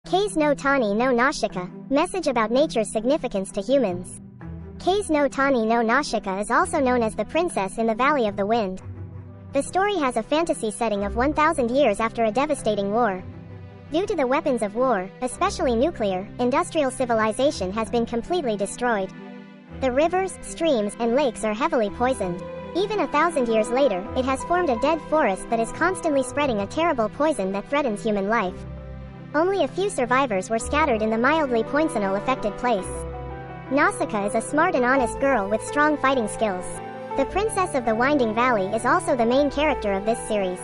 Kaze no Tani no Naushika, message about nature's significance to humans. Kaze no Tani no Naushika is also known as the princess in the Valley of the Wind. The story has a fantasy setting of 1,000 years after a devastating war. Due to the weapons of war, especially nuclear, industrial civilization has been completely destroyed. The rivers, streams, and lakes are heavily poisoned. Even 1,000 years later, it has formed a dead forest that is constantly spreading a terrible poison that threatens human life. Only a few survivors were scattered in the mildly poisonal-affected place. Naushika is a smart and honest girl with strong fighting skills. The Princess of the Winding Valley is also the main character of this series.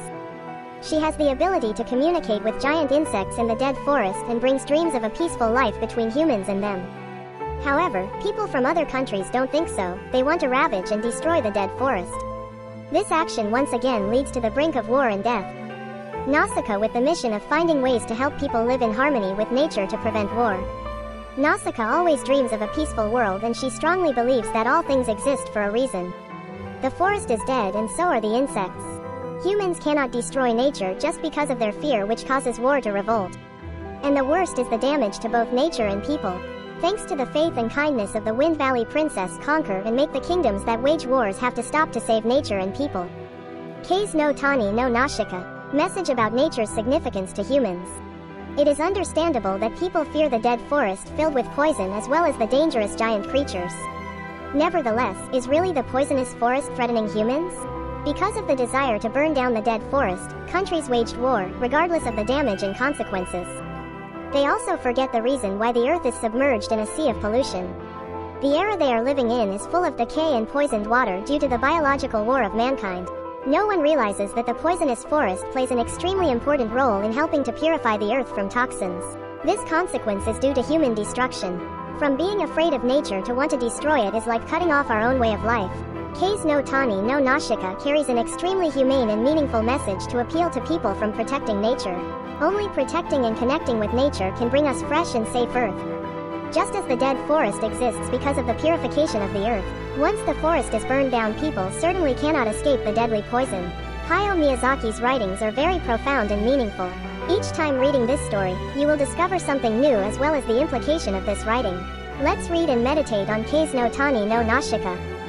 She has the ability to communicate with giant insects in the dead forest and brings dreams of a peaceful life between humans and them. However, people from other countries don't think so. They want to ravage and destroy the dead forest. This action once again leads to the brink of war and death. Naushika with the mission of finding ways to help people live in harmony with nature to prevent war. Naushika always dreams of a peaceful world, and she strongly believes that all things exist for a reason. The forest is dead and so are the insects. Humans cannot destroy nature just because of their fear, which causes war to revolt. And the worst is the damage to both nature and people. Thanks to the faith and kindness of the Wind Valley Princess, conquer and make the kingdoms that wage wars have to stop to save nature and people. Kaze no Tani no Naushika, message about nature's significance to humans. It is understandable that people fear the dead forest filled with poison as well as the dangerous giant creatures. Nevertheless, is really the poisonous forest threatening humans? Because of the desire to burn down the dead forest, countries waged war, regardless of the damage and consequences. They also forget the reason why the earth is submerged in a sea of pollution. The era they are living in is full of decay and poisoned water due to the biological war of mankind. No one realizes that the poisonous forest plays an extremely important role in helping to purify the earth from toxins. This consequence is due to human destruction. From being afraid of nature to want to destroy it is like cutting off our own way of life. Kaze no Tani no Naushika carries an extremely humane and meaningful message to appeal to people from protecting nature. Only protecting and connecting with nature can bring us fresh and safe earth. Just as the dead forest exists because of the purification of the earth, once the forest is burned down, people certainly cannot escape the deadly poison. Hayao Miyazaki's writings are very profound and meaningful. Each time reading this story, you will discover something new as well as the implication of this writing. Let's read and meditate on Kaze no Tani no Naushika.